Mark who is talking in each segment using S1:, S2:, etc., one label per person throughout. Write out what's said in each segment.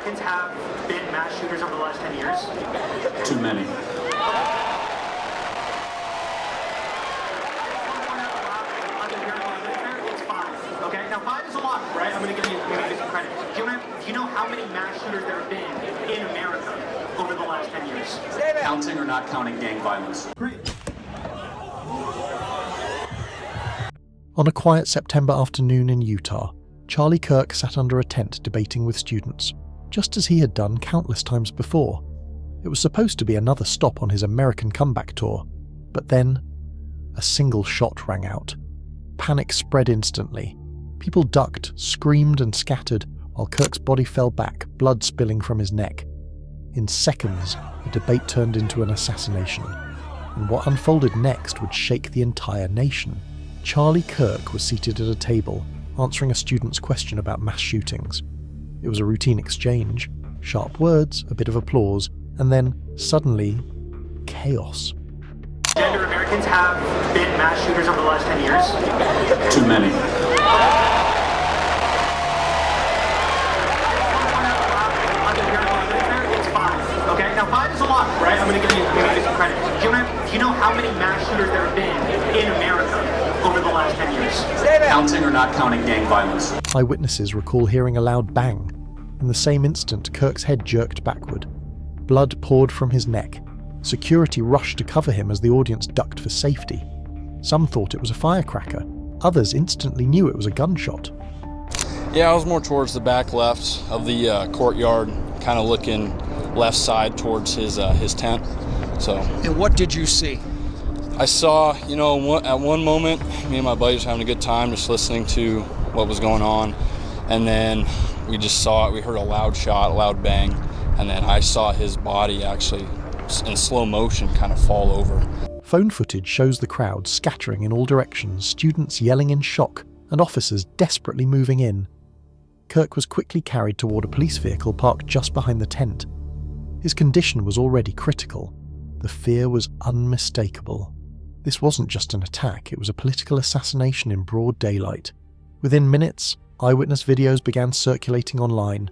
S1: Americans have been mass shooters over the last 10 years?
S2: Too many.
S1: It's 5. Okay, now 5 is a lot, right? I'm going to give you some credit. Do you know how many mass shooters there have been in America over the last 10 years?
S2: Counting or not counting gang violence?
S1: Great.
S3: On a quiet September afternoon in Utah, Charlie Kirk sat under a tent debating with students, just as he had done countless times before. It was supposed to be another stop on his American comeback tour, but then a single shot rang out. Panic spread instantly. People ducked, screamed and scattered, while Kirk's body fell back, blood spilling from his neck. In seconds, the debate turned into an assassination, and what unfolded next would shake the entire nation. Charlie Kirk was seated at a table, answering a student's question about mass shootings. It was a routine exchange, sharp words, a bit of applause, and then, suddenly, chaos.
S1: Gender Americans have been mass shooters over the last 10 years?
S2: Too many.
S1: It's 5. Okay, now 5 is a lot, right? I'm going to give you some credit. Do you know how many mass shooters there have been in America over the last 10 years?
S2: Counting or not counting gang violence?
S3: Eyewitnesses recall hearing a loud bang. In the same instant, Kirk's head jerked backward. Blood poured from his neck. Security rushed to cover him as the audience ducked for safety. Some thought it was a firecracker. Others instantly knew it was a gunshot.
S4: Yeah, I was more towards the back left of the courtyard, kind of looking left side towards his tent. So.
S5: And what did you see?
S4: I saw, at one moment, me and my buddies were having a good time just listening to what was going on. And then we just saw it. We heard a loud shot, a loud bang. And then I saw his body actually in slow motion kind of fall over.
S3: Phone footage shows the crowd scattering in all directions, students yelling in shock, and officers desperately moving in. Kirk was quickly carried toward a police vehicle parked just behind the tent. His condition was already critical. The fear was unmistakable. This wasn't just an attack, it was a political assassination in broad daylight. Within minutes, eyewitness videos began circulating online.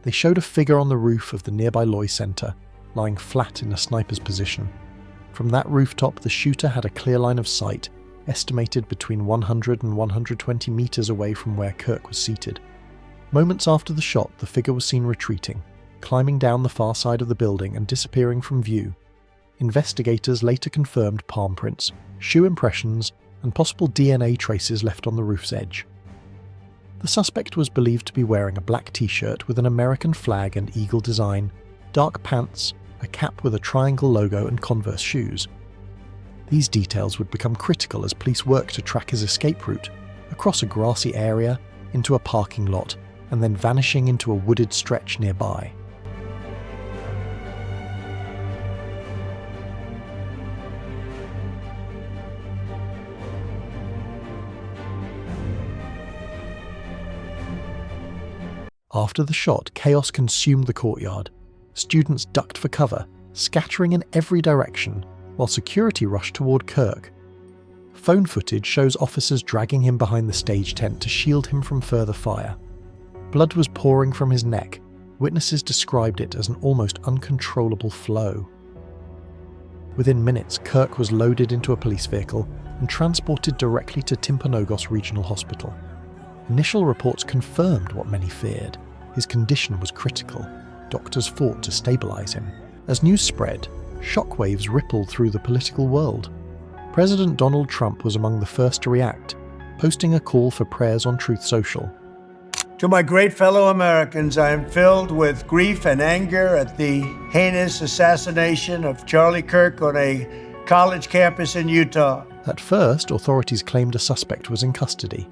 S3: They showed a figure on the roof of the nearby Loy Center, lying flat in a sniper's position. From that rooftop, the shooter had a clear line of sight, estimated between 100 and 120 meters away from where Kirk was seated. Moments after the shot, the figure was seen retreating, climbing down the far side of the building and disappearing from view. Investigators later confirmed palm prints, shoe impressions, and possible DNA traces left on the roof's edge. The suspect was believed to be wearing a black t-shirt with an American flag and eagle design, dark pants, a cap with a triangle logo, and Converse shoes. These details would become critical as police worked to track his escape route, across a grassy area, into a parking lot, and then vanishing into a wooded stretch nearby. After the shot, chaos consumed the courtyard. Students ducked for cover, scattering in every direction, while security rushed toward Kirk. Phone footage shows officers dragging him behind the stage tent to shield him from further fire. Blood was pouring from his neck. Witnesses described it as an almost uncontrollable flow. Within minutes, Kirk was loaded into a police vehicle and transported directly to Timpanogos Regional Hospital. Initial reports confirmed what many feared. His condition was critical. Doctors fought to stabilize him. As news spread, shockwaves rippled through the political world. President Donald Trump was among the first to react, posting a call for prayers on Truth Social.
S6: To my great fellow Americans, I am filled with grief and anger at the heinous assassination of Charlie Kirk on a college campus in Utah.
S3: At first, authorities claimed a suspect was in custody.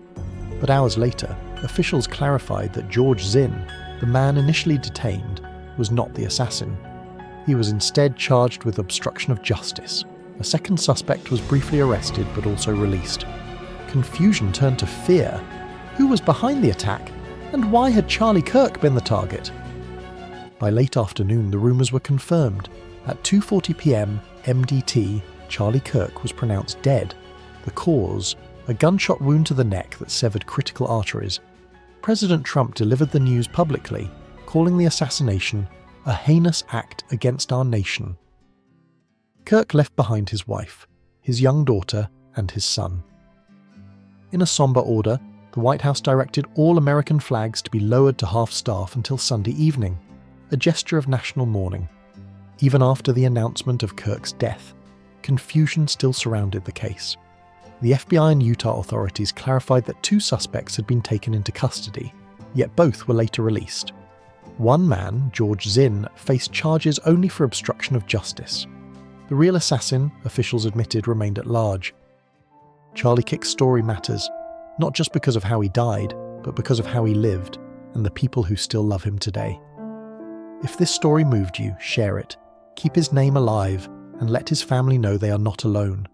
S3: But hours later, officials clarified that George Zinn, the man initially detained, was not the assassin. He was instead charged with obstruction of justice. A second suspect was briefly arrested but also released. Confusion turned to fear. Who was behind the attack? And why had Charlie Kirk been the target? By late afternoon, the rumours were confirmed. At 2:40 p.m. MDT, Charlie Kirk was pronounced dead. The cause? A gunshot wound to the neck that severed critical arteries. President Trump delivered the news publicly, calling the assassination a heinous act against our nation. Kirk left behind his wife, his young daughter, and his son. In a somber order, the White House directed all American flags to be lowered to half-staff until Sunday evening, a gesture of national mourning. Even after the announcement of Kirk's death, confusion still surrounded the case. The FBI and Utah authorities clarified that 2 suspects had been taken into custody, yet both were later released. One man, George Zinn, faced charges only for obstruction of justice. The real assassin, officials admitted, remained at large. Charlie Kirk's story matters, not just because of how he died, but because of how he lived, and the people who still love him today. If this story moved you, share it. Keep his name alive, and let his family know they are not alone.